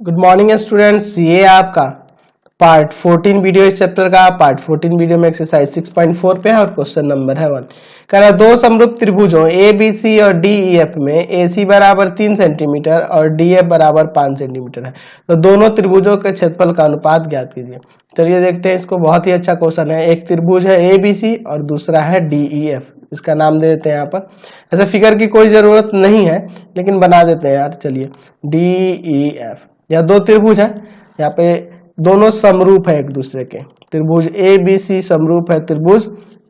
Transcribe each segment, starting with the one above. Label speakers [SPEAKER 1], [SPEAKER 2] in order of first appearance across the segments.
[SPEAKER 1] Good morning students, ये आपका part 14 video इस चैप्टर का। पार्ट 14 वीडियो में एक्सरसाइज 6.4 पे है और क्वेश्चन नंबर है 1। कह रहा है दो समरूप त्रिभुजों ए बी सी और डी ई एफ में ए सी बराबर 3 सेंटीमीटर और डी एफ बराबर 5 सेंटीमीटर है, तो दोनों त्रिभुजों के क्षेत्रफल का अनुपात ज्ञात कीजिए। चलिए देखते हैं इसको। बहुत ही अच्छा क्वेश्चन है। एक त्रिभुज है ए बी सी और दूसरा है डी ई एफ। इसका नाम दे देते हैं यहाँ पर। ऐसे फिगर की कोई जरूरत नहीं है लेकिन बना देते हैं यार। चलिए डी ई एफ, यह दो त्रिभुज है, यहाँ पे दोनों समरूप है एक दूसरे के। त्रिभुज ए बी सी समरूप है त्रिभुज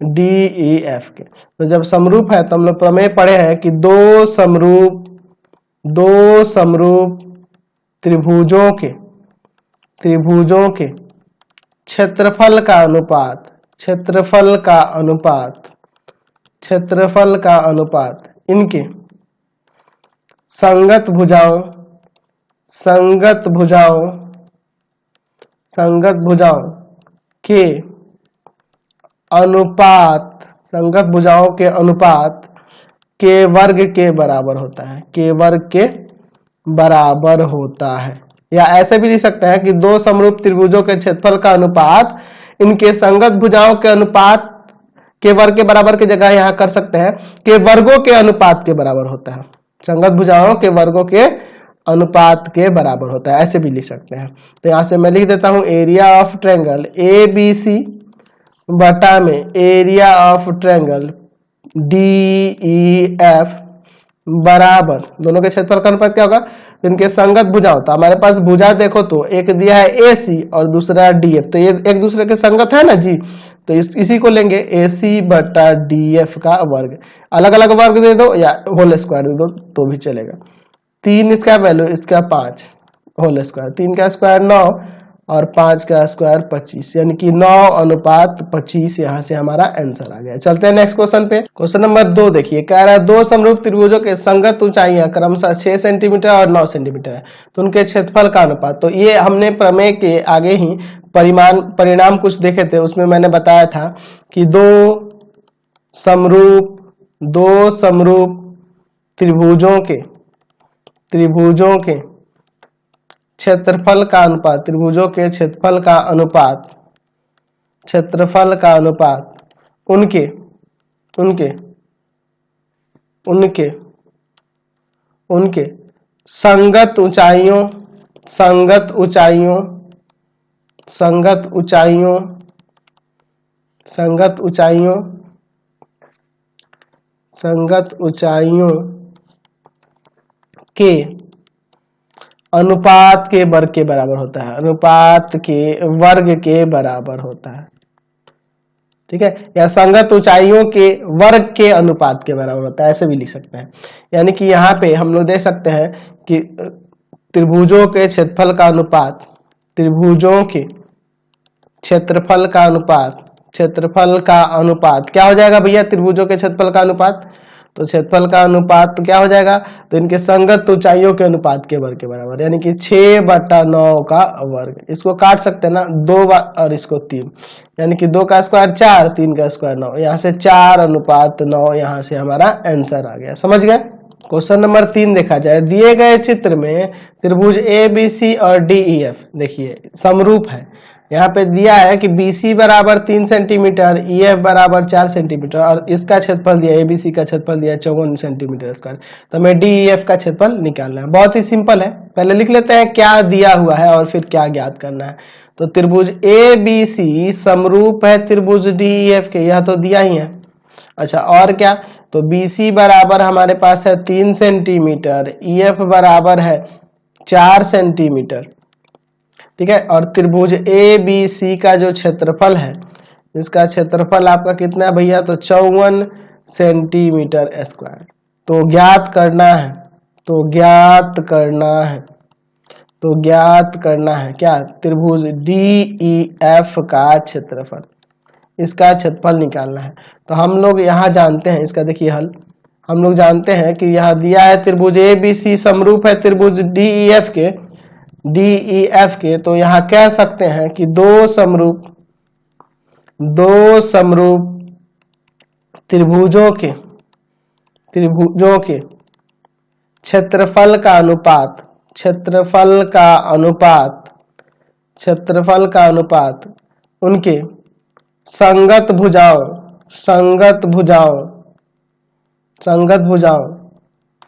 [SPEAKER 1] डी ई एफ के। तो जब समरूप है तो हम लोग प्रमेय पढ़े हैं कि दो समरूप त्रिभुजों के क्षेत्रफल का अनुपात इनके संगत भुजाओं के अनुपात के वर्ग के बराबर होता है। या ऐसे भी लिख सकते हैं कि दो समरूप त्रिभुजों के क्षेत्रफल का अनुपात इनके संगत भुजाओं के अनुपात के वर्ग के बराबर की जगह यहाँ कर सकते हैं के वर्गों के अनुपात के बराबर होता है। संगत भुजाओं के वर्गों के अनुपात के बराबर होता है, ऐसे भी लिख सकते हैं। तो यहाँ से मैं लिख देता हूं area of triangle A B C बटा में area of triangle D E F बराबर दोनों के क्षेत्रफल का अनुपात क्या होगा, इनके संगत भुजाओं। तो हमारे पास भुजा देखो तो एक दिया है ए सी और दूसरा डी एफ, तो ये एक दूसरे के संगत है ना जी। तो इसी को लेंगे ए सी बटा डी एफ का वर्ग। अलग अलग वर्ग दे दो या होल स्क्वायर दे दो तो भी चलेगा। 3 इसका वैल्यू, इसका 5 होल स्क्वायर, 3 का स्क्वायर 9 और 5 का स्क्वायर 25, यानी कि 9:25 यहाँ से हमारा आंसर आ गया। चलते हैं नेक्स्ट क्वेश्चन पे। क्वेश्चन नंबर 2 देखिए, कह रहा है दो समरूप त्रिभुजों के संगत ऊंचाइयां क्रमशः 6 सेंटीमीटर और 9 सेंटीमीटर है, तो उनके क्षेत्रफल का अनुपात। तो ये हमने प्रमेय के आगे ही परिणाम कुछ देखे थे, उसमें मैंने बताया था कि दो समरूप त्रिभुजों के क्षेत्रफल का अनुपात उनके संगत ऊंचाइयों के अनुपात के वर्ग के बराबर होता है। ठीक है, या संगत ऊंचाइयों के वर्ग के अनुपात के बराबर होता है, ऐसे भी लिख सकते हैं। यानी कि यहाँ पे हम लोग देख सकते हैं कि त्रिभुजों के क्षेत्रफल का अनुपात क्या हो जाएगा भैया, त्रिभुजों के क्षेत्रफल का अनुपात। तो क्षेत्रफल का अनुपात क्या हो जाएगा, तो इनके संगत ऊंचाइयों के अनुपात के वर्ग के बराबर, यानी कि 6/9 का वर्ग। इसको काट सकते हैं ना 2 और इसको 3, यानी कि 2 का स्क्वायर 4, 3 का स्क्वायर 9, यहाँ से 4:9, यहाँ से हमारा आंसर आ गया। समझ गए। क्वेश्चन नंबर 3 देखा जाए। दिए गए चित्र में त्रिभुज ए बी सी और डी ई एफ देखिए समरूप है। यहाँ पे दिया है कि BC बराबर 3 सेंटीमीटर, EF बराबर 4 सेंटीमीटर और इसका क्षेत्रफल दिया ABC का क्षेत्रफल दिया 54 सेंटीमीटर स्क्वायर। तो हमें DEF का क्षेत्रफल निकालना है। बहुत ही सिंपल है, पहले लिख लेते हैं क्या दिया हुआ है और फिर क्या ज्ञात करना है। तो त्रिभुज ABC समरूप है त्रिभुज DEF के, यह तो दिया ही है। अच्छा, और क्या, तो BC बराबर हमारे पास है 3 सेंटीमीटर, EF बराबर है 4 सेंटीमीटर। ठीक है, और त्रिभुज ए बी सी का जो क्षेत्रफल है, इसका क्षेत्रफल आपका कितना है भैया, तो 54 सेंटीमीटर स्क्वायर। तो ज्ञात करना है क्या, त्रिभुज डी ई एफ का क्षेत्रफल, इसका क्षेत्रफल निकालना है। तो हम लोग यहाँ जानते हैं, इसका देखिए हल, हम लोग जानते हैं कि यहाँ दिया है त्रिभुज ए बी सी समरूप है त्रिभुज डी ई एफ के, तो यहाँ कह सकते हैं कि दो समरूप त्रिभुजों के क्षेत्रफल का अनुपात क्षेत्रफल का अनुपात उनके संगत भुजाओं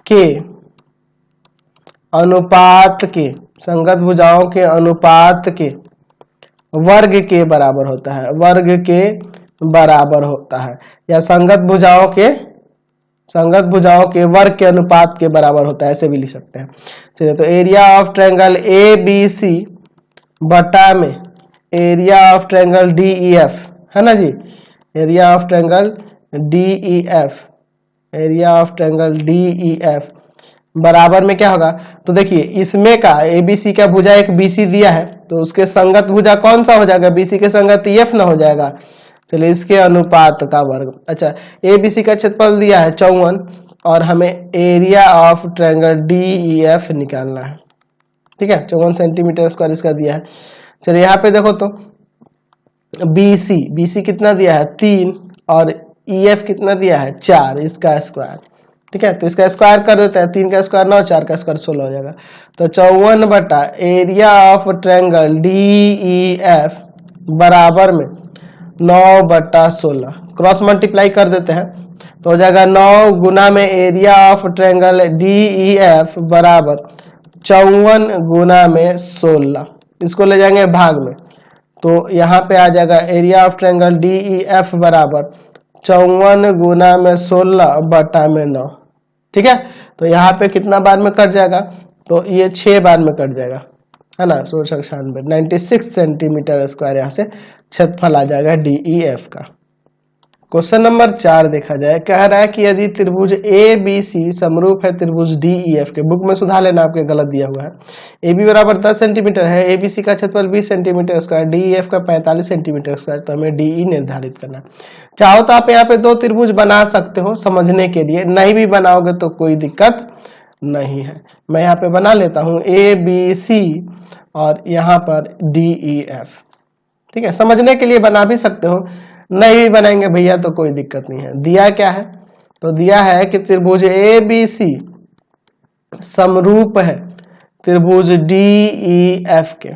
[SPEAKER 1] के अनुपात के वर्ग के बराबर होता है, या संगत भुजाओं के वर्ग के अनुपात के बराबर होता है, ऐसे भी लिख सकते हैं। चलिए, तो area of triangle A B C बटा में area of triangle D E F, है ना जी, area of triangle D E F बराबर में क्या होगा, तो देखिए इसमें का एबीसी का भुजा एक बीसी दिया है, तो उसके संगत भुजा कौन सा हो जाएगा, बीसी के संगत एफ ना हो जाएगा। चलिए, इसके अनुपात का वर्ग। अच्छा, एबीसी का क्षेत्रफल दिया है 54 और हमें एरिया ऑफ ट्रायंगल डीईएफ निकालना है। ठीक है, 54 सेंटीमीटर स्क्वायर इसका दिया है। चलिए, यहाँ पे देखो तो बीसी कितना दिया है 3 और ईएफ कितना दिया है 4, इसका स्क्वायर। ठीक है, तो इसका स्क्वायर कर देते हैं, 3 का स्क्वायर 9, 4 का स्क्वायर 16 हो जाएगा। तो 54 बटा एरिया ऑफ ट्रायंगल डीईएफ बराबर में 9 बटा 16, क्रॉस मल्टीप्लाई कर देते हैं तो हो जाएगा 9 गुना में एरिया ऑफ ट्रायंगल डीईएफ बराबर 54 गुना में 16, इसको ले जाएंगे भाग में, तो यहाँ पे आ जाएगा एरिया ऑफ ट्रायंगल डीईएफ बराबर 54 गुना में 16 बटा में 9। ठीक है, तो यहाँ पे कितना बार में कट जाएगा, तो ये 6 बार में कट जाएगा, है ना, 1696 96 सेंटीमीटर स्क्वायर यहाँ से क्षेत्रफल आ जाएगा डीईएफ का। क्वेश्चन नंबर 4 देखा जाए, कह रहा है कि यदि त्रिभुज ए बी सी समरूप है त्रिभुज डीईएफ के, बुक में सुधार लेना, आपके गलत दिया हुआ है। ए बी बराबर 10 सेंटीमीटर है, ए बी सी का क्षेत्रफल 20 सेंटीमीटर स्क्वायर, डीईएफ का 45 सेंटीमीटर स्क्वायर, तो हमें डीई निर्धारित करना है। चाहो तो आप यहाँ पे 2 त्रिभुज बना सकते हो समझने के लिए, नहीं भी बनाओगे तो कोई दिक्कत नहीं है। मैं यहाँ पे बना लेता हूँ ए बी सी और यहाँ पर डीईएफ। ठीक है, समझने के लिए बना भी सकते हो, नहीं भी बनाएंगे भैया तो कोई दिक्कत नहीं है। दिया क्या है, तो दिया है कि त्रिभुज ए बी सी समरूप है त्रिभुज डीईएफ के,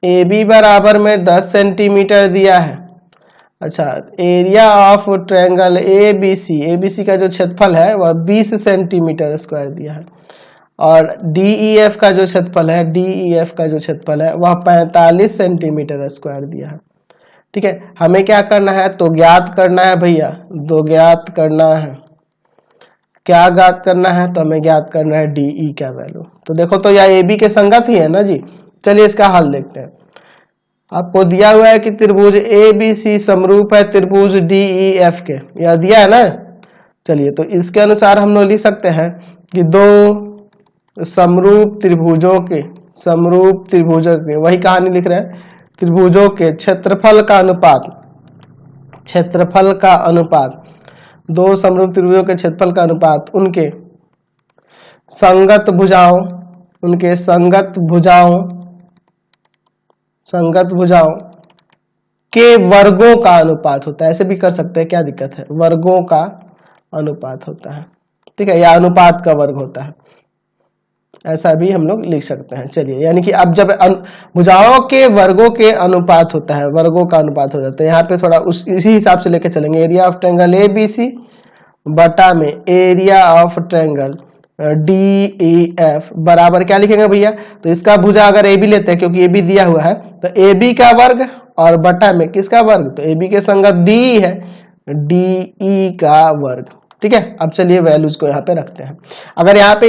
[SPEAKER 1] ए बी बराबर में 10 सेंटीमीटर दिया है। अच्छा, एरिया ऑफ ट्रायंगल एबीसी का जो क्षेत्रफल है वह 20 सेंटीमीटर स्क्वायर दिया है, और डीईएफ का जो क्षेत्रफल है वह 45 सेंटीमीटर स्क्वायर दिया है। ठीक है, हमें क्या करना है, तो ज्ञात करना है भैया, ज्ञात करना है, क्या ज्ञात करना है, तो हमें ज्ञात करना है डीई का वैल्यू। तो देखो तो यह एबी के संगत ही है ना जी। चलिए इसका हल देखते हैं। आपको दिया हुआ है कि त्रिभुज एबीसी समरूप है त्रिभुज डीईएफ के, यह दिया है ना। चलिए, तो इसके अनुसार हम लोग लिख सकते हैं कि 2 समरूप त्रिभुजों के वही कहानी लिख रहे हैं, त्रिभुजों के क्षेत्रफल का अनुपात 2 समरूप त्रिभुजों के क्षेत्रफल का अनुपात उनके संगत भुजाओं के वर्गों का अनुपात होता है। ऐसे भी कर सकते हैं, क्या दिक्कत है, वर्गों का अनुपात होता है। ठीक है, या अनुपात का वर्ग होता है, ऐसा भी हम लोग लिख सकते हैं। चलिए, यानी कि अब जब भुजाओं के वर्गों के अनुपात होता है, वर्गों का अनुपात हो जाता है, यहाँ पे थोड़ा इसी हिसाब से लेके चलेंगे। एरिया ऑफ ट्रायंगल एबीसी बटा में एरिया ऑफ ट्रायंगल डीईएफ बराबर क्या लिखेंगे भैया, तो इसका भुजा अगर ए बी लेते हैं, क्योंकि ए बी दिया हुआ है, तो ए बी का वर्ग और बटा में किसका वर्ग, तो ए बी के संगत डी है, डीई का वर्ग। ठीक है, अब चलिए वैल्यूज को यहाँ पे रखते हैं। अगर यहाँ पे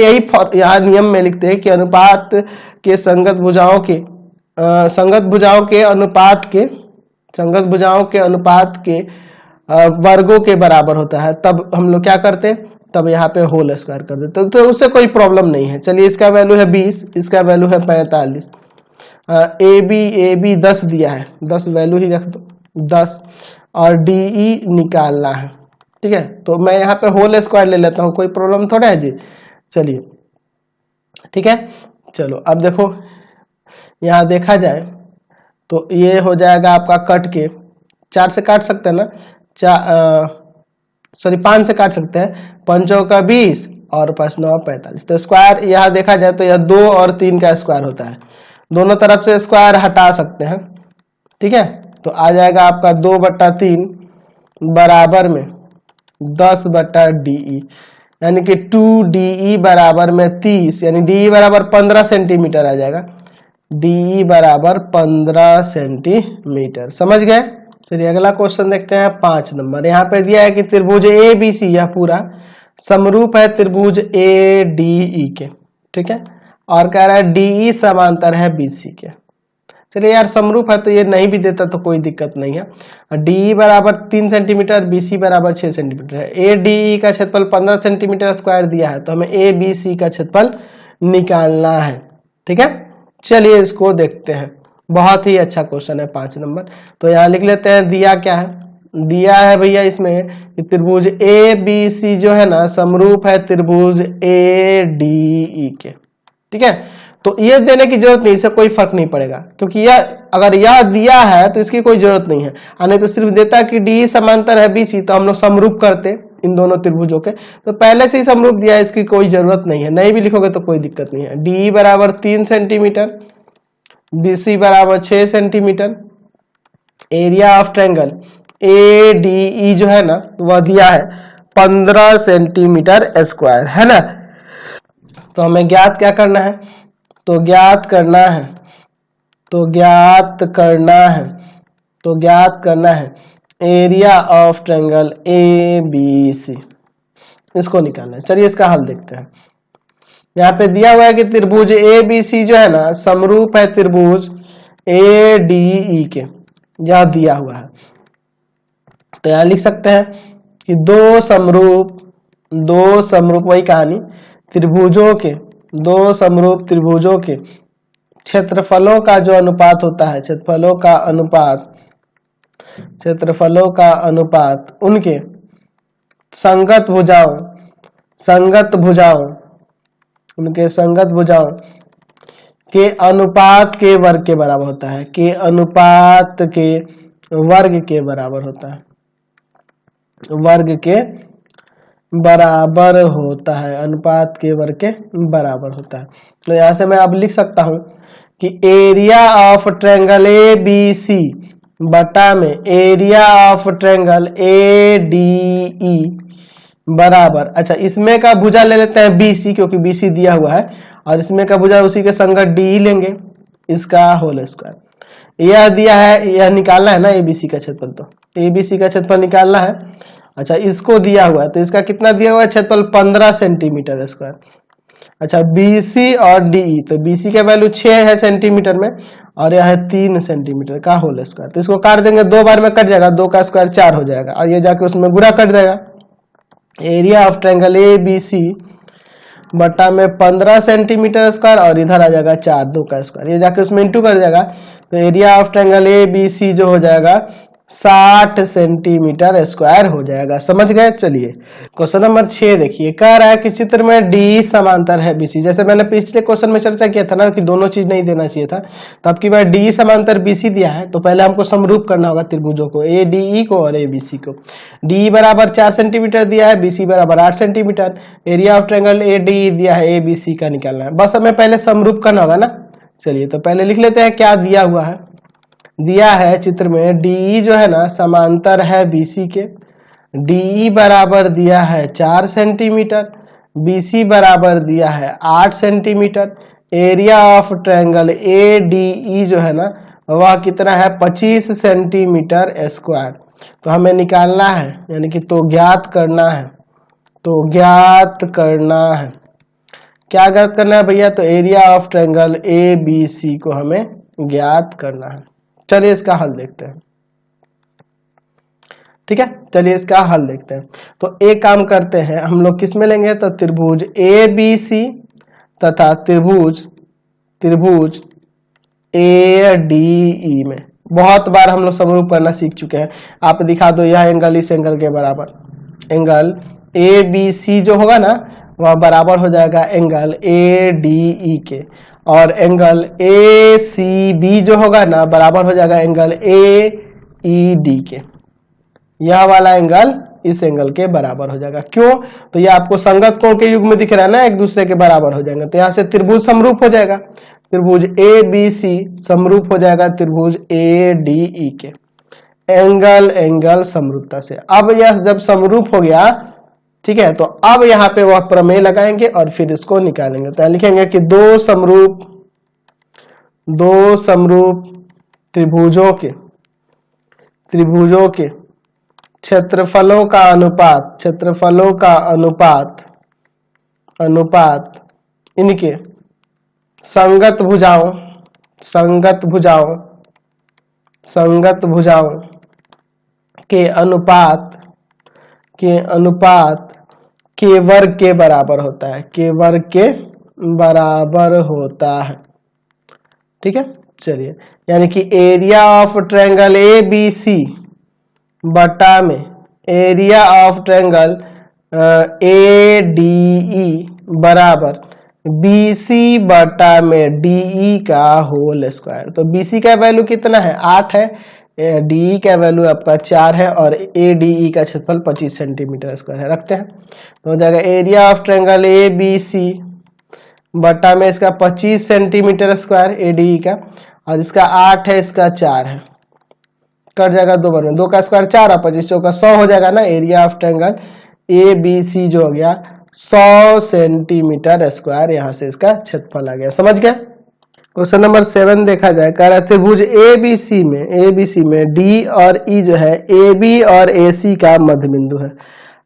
[SPEAKER 1] यहाँ नियम में लिखते हैं कि अनुपात के संगत भुजाओं के अनुपात के वर्गों के बराबर होता है, तब हम लोग क्या करते हैं, तब यहाँ पे होल स्क्वायर कर देते, तो उससे कोई प्रॉब्लम नहीं है। चलिए, इसका वैल्यू है 20, इसका वैल्यू है 45, ए बी 10 दिया है, 10 वैल्यू ही रख दो 10, और डीई निकालना है। ठीक है, तो मैं यहाँ पे होल स्क्वायर ले लेता हूँ, कोई प्रॉब्लम थोड़ा है जी। चलिए, ठीक है, चलो अब देखो यहाँ देखा जाए तो ये हो जाएगा आपका कट के 4 से काट सकते हैं ना, 5 से काट सकते हैं, 5 का 20 और 5 9 45। तो स्क्वायर यहाँ देखा जाए तो यह 2 और 3 का स्क्वायर होता है, दोनों तरफ से स्क्वायर हटा सकते हैं। ठीक है, तो आ जाएगा आपका 2/3 बराबर में 10/DE, यानी कि 2DE बराबर में 30, यानी DE बराबर 15 सेंटीमीटर आ जाएगा। DE बराबर 15 सेंटीमीटर। समझ गए? चलिए अगला क्वेश्चन देखते हैं 5 नंबर। यहाँ पे दिया है कि त्रिभुज ABC यह पूरा समरूप है त्रिभुज ADE के। ठीक है, और कह रहा है DE समांतर है BC के। चलिए यार समरूप है तो ये नहीं भी देता तो कोई दिक्कत नहीं है। DE बराबर 3 सेंटीमीटर, BC बराबर 6 सेंटीमीटर है। ADE का क्षेत्रफल 15 सेंटीमीटर स्क्वायर दिया है, तो हमें ABC का क्षेत्रफल निकालना है। ठीक है, चलिए इसको देखते हैं। बहुत ही अच्छा क्वेश्चन है 5 नंबर। तो यहाँ लिख लेते हैं दिया क्या है। दिया है भैया इसमें कि त्रिभुज ABC जो है ना समरूप है त्रिभुज ADE के। ठीक है, तो ये देने की जरूरत नहीं, इससे कोई फर्क नहीं पड़ेगा, क्योंकि यह अगर यह दिया है तो इसकी कोई जरूरत नहीं है। नहीं तो सिर्फ देता कि DE समांतर है BC, तो हम लोग समरूप करते इन दोनों त्रिभुजों के। तो पहले से ही समरूप दिया है, इसकी कोई जरूरत नहीं है, नहीं भी लिखोगे तो कोई दिक्कत नहीं है। DE बराबर 3 सेंटीमीटर, BC बराबर 6 centimetre. Area of triangle ADE जो है ना वह दिया है 15 सेंटीमीटर स्क्वायर, है ना। तो हमें ज्ञात क्या करना है, तो ज्ञात करना है एरिया ऑफ ट्रायंगल ABC, इसको निकालना है। चलिए इसका हल देखते हैं। यहाँ पे दिया हुआ है कि त्रिभुज ABC जो है ना समरूप है त्रिभुज ADE के, यह दिया हुआ है। तो यहाँ लिख सकते हैं कि दो समरूप वही कहानी दो समरूप त्रिभुजों के क्षेत्रफलों का जो अनुपात होता है, क्षेत्रफलों का अनुपात उनके संगत भुजाओं के अनुपात के वर्ग के बराबर होता है, के अनुपात के वर्ग के बराबर होता है, अनुपात के वर्ग के बराबर होता है। तो यहां से मैं अब लिख सकता हूं कि एरिया ऑफ ट्रायंगल ABC बटा में एरिया ऑफ ट्रायंगल ADE बराबर, अच्छा इसमें का भुजा ले लेते हैं BC, क्योंकि BC दिया हुआ है, और इसमें का भुजा उसी के संगत DE लेंगे, इसका होल स्क्वायर। यह दिया है, यह निकालना है ना ABC का क्षेत्रफल, तो ABC का क्षेत्रफल निकालना है। अच्छा इसको दिया हुआ है, तो इसका कितना दिया हुआ है क्षेत्रफल 15 सेंटीमीटर स्क्वायर। अच्छा BC और DE, तो BC का वैल्यू 6 है सेंटीमीटर में, और यह है 3 सेंटीमीटर का होल स्क्वायर। तो इसको काट देंगे, 2 बार में कट जाएगा, 2 का स्क्वायर 4 हो जाएगा, और ये जाके उसमें गुणा कट जाएगा। एरिया ऑफ ट्रायंगल ABC बटा में 15 सेंटीमीटर स्क्वायर, और इधर आ जाएगा 4, 2 का स्क्वायर, ये जाके उसमें इंटू कर जाएगा। तो एरिया ऑफ ट्रायंगल ABC जो हो जाएगा 60 सेंटीमीटर स्क्वायर हो जाएगा। समझ गए? चलिए क्वेश्चन नंबर 6 देखिए, कह रहा है कि चित्र में DE समांतर है BC। जैसे मैंने पिछले क्वेश्चन में चर्चा किया था ना कि दोनों चीज नहीं देना चाहिए था, तो अब की बार DE समांतर BC दिया है, तो पहले हमको समरूप करना होगा त्रिभुजों को, ADE को और ABC को। DE बराबर 4 सेंटीमीटर दिया है, BC बराबर 8 centimetre. Area of triangle ADE दिया है, ABC का निकालना है। बस हमें पहले समरूप करना होगा ना। चलिए तो पहले लिख लेते हैं क्या दिया हुआ है। दिया है चित्र में DE जो है ना समांतर है BC के। DE बराबर दिया है 4 सेंटीमीटर, BC बराबर दिया है 8 centimetre. Area of triangle ADE जो है ना वह कितना है 25 सेंटीमीटर स्क्वायर। तो हमें निकालना है, यानी कि तो ज्ञात करना है, क्या ज्ञात करना है भैया, तो एरिया ऑफ ट्रायंगल ABC को हमें ज्ञात करना है। चलिए इसका हल देखते हैं। ठीक है, चलिए इसका हल देखते हैं। तो एक काम करते हैं हम लोग, किस में लेंगे, तो त्रिभुज ABC तथा त्रिभुज ADE में बहुत बार हम लोग समरूप करना सीख चुके हैं। आप दिखा दो, यह एंगल इस एंगल के बराबर, एंगल ABC जो होगा ना वह बराबर हो जाएगा एंगल ADE के, और एंगल ACB जो होगा ना बराबर हो जाएगा एंगल AED के। यह वाला एंगल इस एंगल के बराबर हो जाएगा। क्यों? तो ये आपको संगत कोण के युग में दिख रहा है ना, एक दूसरे के बराबर हो जाएंगे, तो यहां से त्रिभुज समरूप हो जाएगा। त्रिभुज ए बी सी समरूप हो जाएगा त्रिभुज ए डी ई के एंगल एंगल समरूपता से। अब यह जब समरूप हो गया, ठीक है, तो अब यहाँ पे वह प्रमेय लगाएंगे और फिर इसको निकालेंगे। तो लिखेंगे कि दो समरूप त्रिभुजों के क्षेत्रफलों का अनुपात इनके संगत भुजाओं के अनुपात के वर्ग के बराबर होता है, ठीक है। चलिए, यानी कि area of triangle A B C बटा में area of triangle A D E बराबर बी सी बटा में डी ई का होल स्क्वायर। तो बी सी का वैल्यू कितना है? 8 है, डी ई का वैल्यू आपका 4 है और ए डी ई का क्षेत्रफल 25 सेंटीमीटर स्क्वायर है। रखते हैं तो हो जाएगा area of triangle A B C बटा में इसका 25 centimetre square A D E का, और इसका 8 है, इसका 4 है, कट जाएगा 2 बार में, 2 का स्क्वायर 4 और 25 चौका 100 हो जाएगा ना। Area of triangle A B C जो हो गया 100 सेंटीमीटर स्क्वायर, यहां से इसका क्षेत्रफल आ गया। समझ गए? क्वेश्चन नंबर 7 देखा जाए, कह रहा है त्रिभुज ए बी सी में डी और ई जो है ए बी और ए सी का मध्य बिंदु है।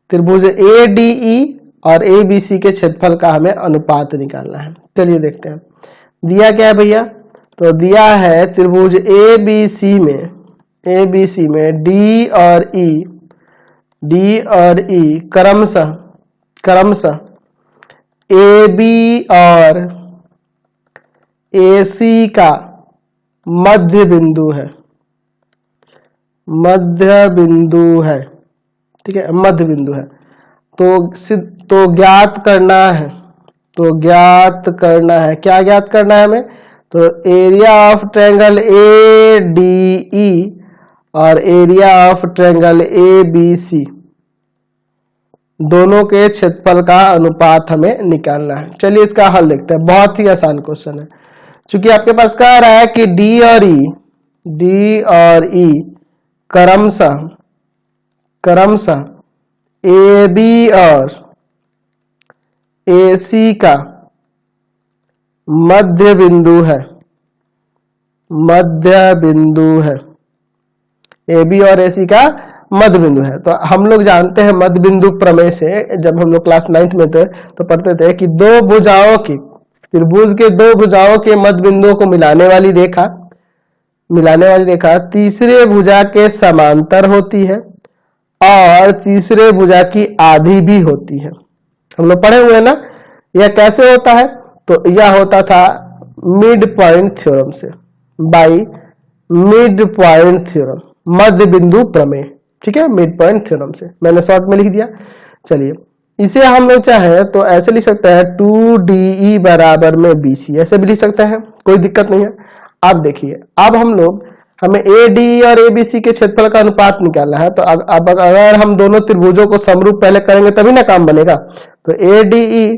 [SPEAKER 1] त्रिभुज ए डी ई और ए बी सी के क्षेत्रफल का हमें अनुपात निकालना है। चलिए देखते हैं दिया क्या है भैया। तो दिया है त्रिभुज ए बी सी में डी और ई क्रमशः ए बी और ए सी का मध्य बिंदु है, ठीक है, मध्य बिंदु है। तो ज्ञात करना है, क्या ज्ञात करना है हमें? तो area of triangle A D E और area of triangle A B C दोनों के क्षेत्रफल का अनुपात हमें निकालना है। चलिए इसका हल देखते हैं, बहुत ही आसान क्वेश्चन है। चूंकि आपके पास कह रहा है कि डी और ई क्रमशः ए बी और ए सी का मध्य बिंदु है, ए बी और ए सी का मध्य बिंदु है। तो हम लोग जानते हैं मध्य बिंदु प्रमेय से, जब हम लोग क्लास 9th में थे तो पढ़ते थे कि त्रिभुज के दो भुजाओं के मध्य बिंदुओं को मिलाने वाली रेखा तीसरे भुजा के समांतर होती है और तीसरे भुजा की आधी भी होती है। हम लोग पढ़े हुए हैं ना। यह कैसे होता है? तो यह होता था मिड पॉइंट थ्योरम से, बाई मिड पॉइंट थ्योरम, मध्य बिंदु प्रमेय, ठीक है, मिड पॉइंट थ्योरम से। मैंने शॉर्ट में लिख दिया। चलिए इसे हम लोग चाहे तो ऐसे लिख सकते हैं 2DE बराबर में BC, ऐसे भी लिख सकते हैं, कोई दिक्कत नहीं है। अब देखिए, अब हमें ADE और ABC के क्षेत्रफल का अनुपात निकालना है। तो अब अगर हम दोनों त्रिभुजों को समरूप पहले करेंगे तभी ना काम बनेगा। तो ADE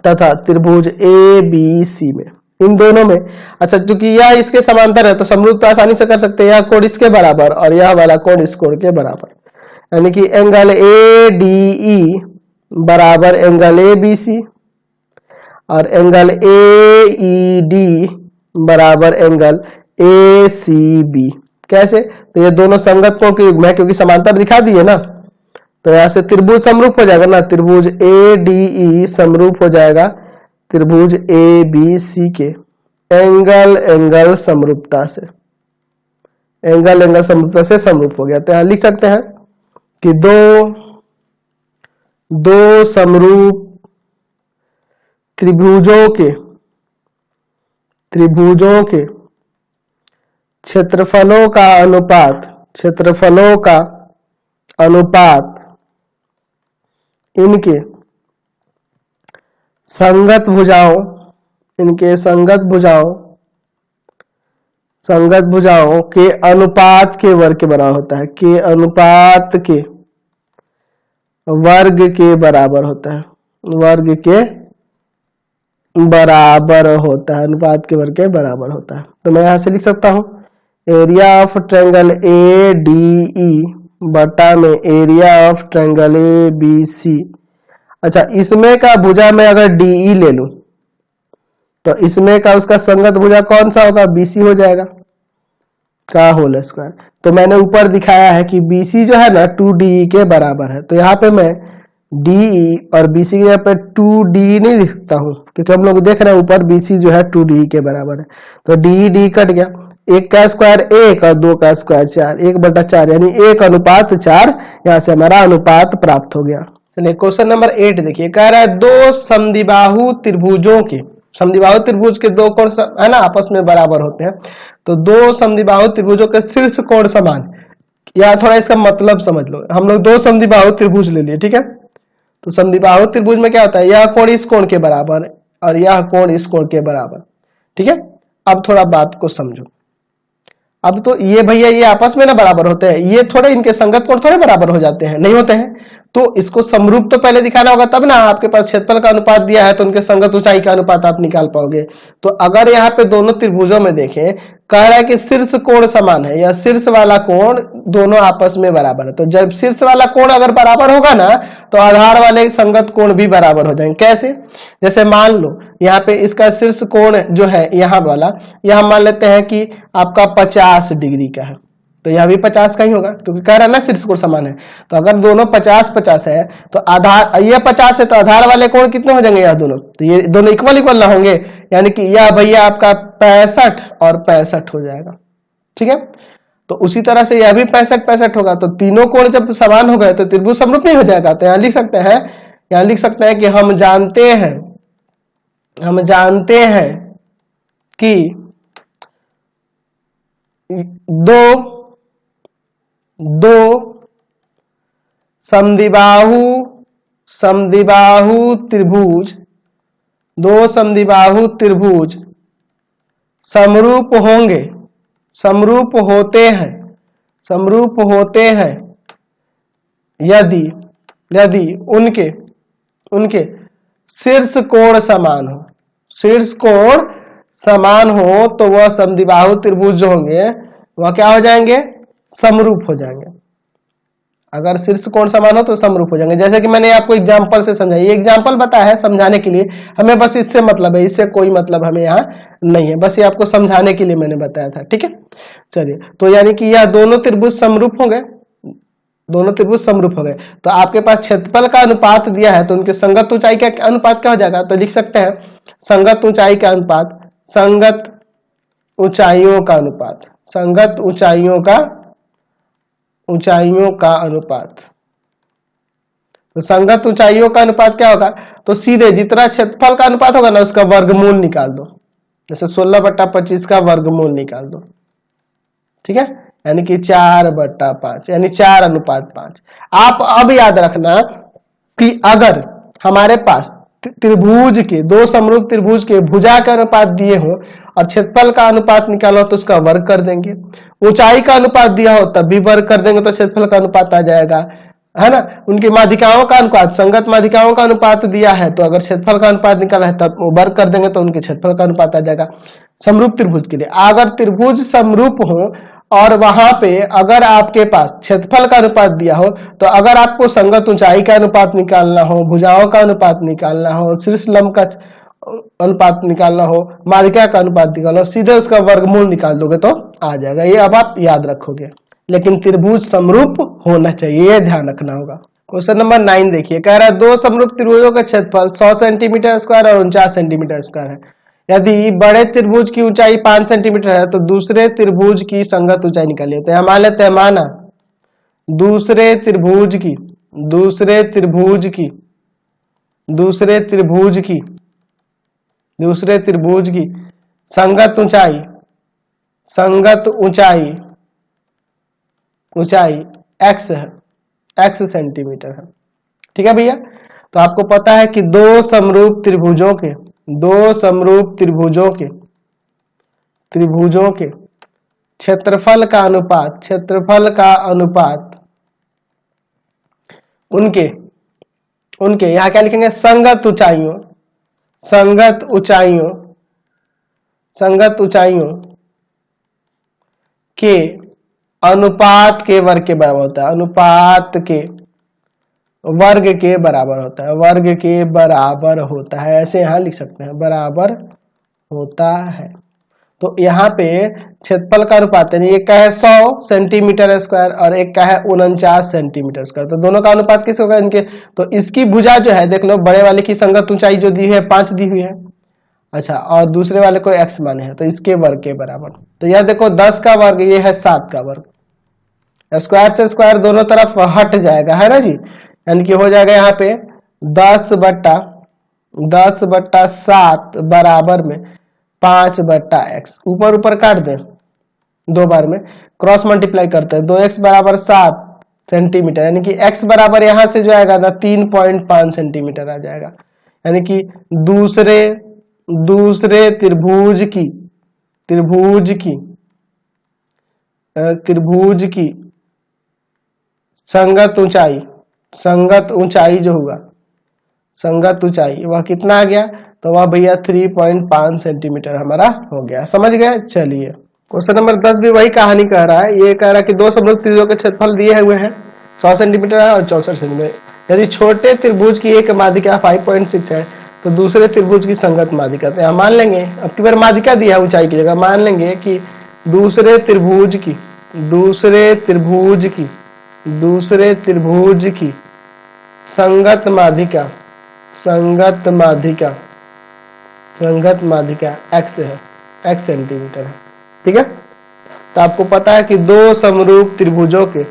[SPEAKER 1] तथा त्रिभुज ABC में, इन दोनों में, अच्छा चूंकि यह इसके समांतर है तो समरूप तो आसानी से कर सकते हैं। यह कोण इसके बराबर और यह वाला कोण इस कोण के बराबर, यानी कि एंगल ADE बराबर एंगल ABC और एंगल AED बराबर एंगल ACB। कैसे? तो ये दोनों संगत कोण के युग्म है, क्योंकि समांतर दिखा दिए ना। तो यहां से त्रिभुज समरूप हो जाएगा ना, त्रिभुज ADE समरूप हो जाएगा त्रिभुज ABC के एंगल एंगल समरूपता से, समरूप हो गया। तो यहां लिख सकते हैं कि दो समरूप त्रिभुजों के क्षेत्रफलों का अनुपात इनके संगत भुजाओं संगत भुजाओं के अनुपात के वर्ग के बराबर होता है, के अनुपात के वर्ग के बराबर होता है, वर्ग के बराबर होता है, अनुपात के वर्ग के बराबर होता है। तो मैं यहां से लिख सकता हूं area of triangle A D E बटा में area of triangle A B C. अच्छा, इसमें का भुजा में अगर डी ई ले लूं तो इसमें का उसका संगत भुजा कौन सा होगा, बीसी हो जाएगा, का होल स्क्वायर। तो मैंने ऊपर दिखाया है कि बीसी जो है ना 2DE के बराबर है, तो यहाँ पे मैं DE और BC के यहाँ पे 2DE नहीं लिखता हूँ, क्योंकि हम लोग देख रहे हैं ऊपर BC जो है 2DE के बराबर है। तो DE कट गया, 1 का स्क्वायर 1 और 2 का स्क्वायर 4, 1/4 यानी 1:4। यहाँ से हमारा अनुपात प्राप्त हो गया। चलिए क्वेश्चन नंबर 8 देखिए, कह रहा है दो समद्विबाहु त्रिभुजों के, समद्विबाहु त्रिभुज के दो कोण है ना आपस में बराबर होते हैं, तो दो समद्विबाहु त्रिभुजों के शीर्ष कोण समान। या थोड़ा इसका मतलब समझ लो, हम लोग दो समद्विबाहु त्रिभुज ले लिए, ठीक है। तो समद्विबाहु त्रिभुज में क्या होता है, यह कोण इस कोण के बराबर और यह कोण इस कोण के बराबर, ठीक है। अब थोड़ा बात को समझो, अब तो ये भैया ये आपस में ना बराबर होते हैं, ये थोड़े इनके संगत कोण थोड़े बराबर हो जाते हैं, नहीं होते हैं। तो इसको समरूप तो पहले दिखाना होगा, तब ना आपके पास क्षेत्रफल का अनुपात दिया है तो उनके संगत ऊंचाई का अनुपात आप निकाल पाओगे। तो अगर यहाँ पे दोनों त्रिभुजों में देखें, कह रहा है कि शीर्ष कोण समान है, या शीर्ष वाला कोण दोनों आपस में बराबर है। तो जब शीर्ष वाला कोण अगर बराबर होगा ना, तो आधार वाले संगत कोण भी बराबर हो जाएंगे। कैसे, जैसे मान लो यहाँ पे इसका शीर्ष कोण जो है यहाँ वाला, यह मान लेते हैं कि आपका 50 डिग्री का है, तो यह भी 50 का ही होगा, क्योंकि कह रहा है ना शीर्ष कोण समान है। तो अगर दोनों 50-50 है, तो आधार ये 50 है, तो आधार वाले कोण कितने हो जाएंगे, यह दोनों, तो ये दोनों इक्वल ना होंगे, यानी कि यह भैया आपका 65 और 65 हो जाएगा, ठीक है। तो उसी तरह से यह भी 65-65 होगा। तो तीनों कोण जब समान हो गए तो त्रिभुज समरूप नहीं हो जाएगा। तो यहाँ लिख सकते हैं कि हम जानते हैं कि दो समद्विबाहु त्रिभुज समरूप होते हैं यदि उनके शीर्ष कोण समान हो, तो वह समद्विबाहु त्रिभुज जो होंगे वह क्या हो जाएंगे, समरूप हो जाएंगे। अगर शीर्ष कोण समान हो तो समरूप हो जाएंगे। जैसे कि मैंने आपको एग्जांपल से समझाया, ये एग्जांपल बताया है समझाने के लिए, हमें बस इससे मतलब है, इससे कोई मतलब हमें यहाँ नहीं है, बस ये आपको समझाने के लिए मैंने बताया था, ठीक है। चलिए, तो यानी कि यह दोनों त्रिभुज समरूप हो गए, तो आपके पास क्षेत्रफल का अनुपात दिया है, तो उनके संगत ऊंचाई का अनुपात क्या हो जाएगा, तो लिख सकते हैं संगत ऊंचाइयों का अनुपात। तो संगत ऊंचाइयों का अनुपात क्या होगा, तो सीधे जितना क्षेत्रफल का अनुपात होगा ना उसका वर्गमूल निकाल दो, जैसे 16/25 का वर्गमूल निकाल दो, ठीक है, यानी कि 4/5, यानी 4:5। आप अब याद रखना कि अगर हमारे पास त्रिभुज के, दो समरूप त्रिभुज के भुजा का अनुपात दिए हो और क्षेत्रफल का अनुपात निकालो तो उसका वर्ग कर देंगे, ऊंचाई का अनुपात दिया हो तब भी वर्ग कर देंगे, तो क्षेत्रफल का अनुपात आ जाएगा, है ना। उनकी माध्यिकाओं का अनुपात, संगत माध्यिकाओं का अनुपात दिया है, तो अगर क्षेत्रफल का अनुपात निकाला है तब वर्ग कर देंगे, तो उनके क्षेत्रफल का अनुपात आ जाएगा। समरूप त्रिभुज के लिए अगर त्रिभुज समरूप हो और वहां पे अगर आपके पास क्षेत्रफल का अनुपात दिया हो, तो अगर आपको संगत ऊंचाई का अनुपात निकालना हो, भुजाओं का अनुपात निकालना हो, शीर्ष लंब का अनुपात निकालना हो, माध्यिका का अनुपात निकालना हो, सीधे उसका वर्गमूल निकाल दोगे तो आ जाएगा। ये अब आप याद रखोगे, लेकिन त्रिभुज समरूप होना चाहिए, ये ध्यान रखना होगा। क्वेश्चन नंबर 9 देखिए, कह रहा है दो समरूप त्रिभुजों का क्षेत्रफल 100 सेंटीमीटर स्क्वायर और 49 सेंटीमीटर स्क्वायर है। यदि बड़े त्रिभुज की ऊंचाई 5 सेंटीमीटर है, तो दूसरे त्रिभुज की संगत ऊंचाई निकालिए। तो मान लेते हैं, माना दूसरे त्रिभुज की संगत ऊंचाई x है, x सेंटीमीटर है, ठीक है भैया। तो आपको पता है कि दो समरूप त्रिभुजों के क्षेत्रफल का अनुपात, क्षेत्रफल का अनुपात उनके यहां क्या लिखेंगे, संगत ऊंचाइयों, संगत ऊंचाइयों, संगत ऊंचाइयों के अनुपात के वर्ग के बराबर होता है, अनुपात के वर्ग के बराबर होता है, वर्ग के बराबर होता है, ऐसे यहां लिख सकते हैं, बराबर होता है। तो यहाँ पे क्षेत्रफल का अनुपात है, एक का है 100 सेंटीमीटर स्क्वायर और एक का है 49 सेंटीमीटर स्क्वायर, तो दोनों का अनुपात किस होगा इनके, तो इसकी भुजा जो है देख लो, बड़े वाले की संगत ऊंचाई जो दी हुई है 5 दी हुई है, अच्छा, और दूसरे वाले को x माने हैं, तो इसके वर्ग के बराबर। तो यह देखो 10 का वर्ग, ये है 7 का वर्ग, स्क्वायर से स्क्वायर दोनों तरफ हट जाएगा, है ना जी, यानी कि हो जाएगा यहाँ पे 10/7 बराबर में 5/x, ऊपर ऊपर काट दें दो बार में, क्रॉस मल्टीप्लाई करते हैं, 2x बराबर 7 सेंटीमीटर, यानी कि x बराबर यहां से जो आएगा ना 3.5 सेंटीमीटर आ जाएगा, यानी कि दूसरे त्रिभुज की संगत ऊंचाई जो हुआ, संगत ऊंचाई वह कितना आ गया, तो वह भैया 3.5 सेंटीमीटर हमारा हो गया, समझ गए। चलिए क्वेश्चन नंबर 10 भी वही कहानी कह रहा है, ये कह रहा है कि दो समरूप त्रिभुजों के क्षेत्रफल दिए हुए हैं 100 सेंटीमीटर है और 64 सेंटीमीटर, यदि छोटे त्रिभुज की एक माध्यिका 5.6 है तो दूसरे त्रिभुज की संगत माध्यिका, तो यहाँ मान लेंगे, अब की बार माध्यिका दिया है ऊंचाई की जगह, मान लेंगे कि दूसरे त्रिभुज की संगत माध्यिका x है, x सेंटीमीटर है, ठीक है। तो आपको पता है कि दो समरूप त्रिभुजों के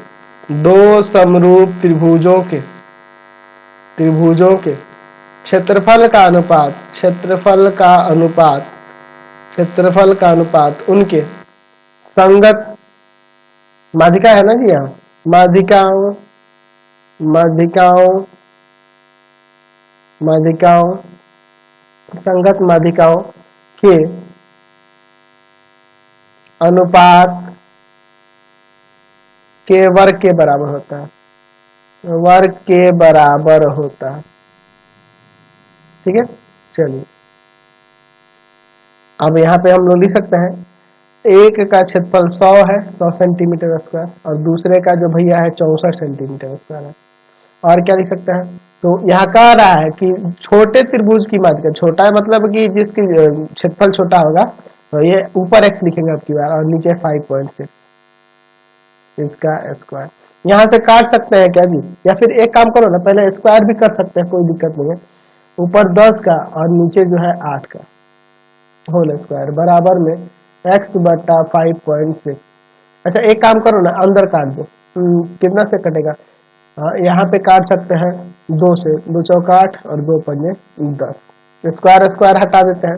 [SPEAKER 1] क्षेत्रफल का अनुपात उनके संगत माध्यिका है ना जी, यहाँ संगत माध्यिकाओं के अनुपात के वर्ग के बराबर होता है, ठीक है। चलिए अब यहाँ पे हम लोग लिख सकते हैं, एक का क्षेत्रफल 100 है, 100 सेंटीमीटर स्क्वायर, और दूसरे का जो भैया है 64 सेंटीमीटर स्क्वायर है, और क्या लिख सकते हैं, तो यहाँ कह रहा है कि छोटे त्रिभुज की माध्यिका, छोटा है मतलब कि जिसकी क्षेत्रफल छोटा होगा, तो ये ऊपर x लिखेंगे आपकी बार और नीचे 5.6 इसका स्क्वायर, यहाँ से काट सकते हैं क्या जी, या फिर एक काम करो ना, पहले स्क्वायर भी कर सकते हैं, कोई दिक्कत नहीं है, ऊपर 10 का और नीचे जो है 8 का होल स्क्वायर बराबर में x/5.6। अच्छा एक काम करो ना, अंदर काट दो, कितना से कटेगा, यहाँ पे काट सकते हैं 2 से, 2 चौका 8 और 2 पंजे 10, स्क्वायर हटा देते हैं,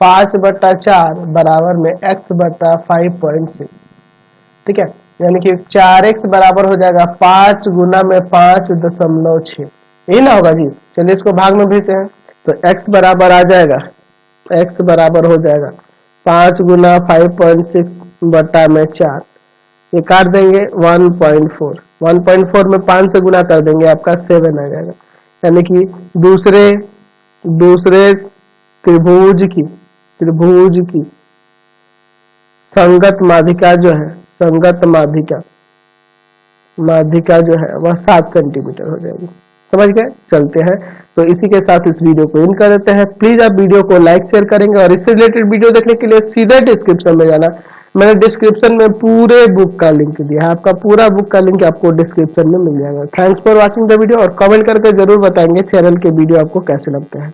[SPEAKER 1] 5/4 बराबर में x/5.6, ठीक है, यानी कि 4x बराबर हो जाएगा 5 गुना में 5.6, यही ना होगा जी। चलिए इसको भाग में भेजते हैं, तो x बराबर आ जाएगा, x बराबर हो जाएगा 5 गुना 5.6 बटा में 4, ये काट देंगे 1.4 में 5 से गुना कर देंगे, आपका 7 आ जाएगा, यानी कि दूसरे त्रिभुज की संगत माध्यिका जो है वह 7 सेंटीमीटर हो जाएगी, समझ गए। चलते हैं, तो इसी के साथ इस वीडियो को एंड कर देते हैं। प्लीज आप वीडियो को लाइक शेयर करेंगे, और इससे रिलेटेड वीडियो देखने के लिए सीधे डिस्क्रिप्शन में जाना, मैंने डिस्क्रिप्शन में पूरे बुक का लिंक दिया है, आपका पूरा बुक का लिंक आपको डिस्क्रिप्शन में मिल जाएगा। Thanks for watching the video, और कमेंट करके जरूर बताएंगे चैनल के वीडियो आपको कैसे लगते हैं।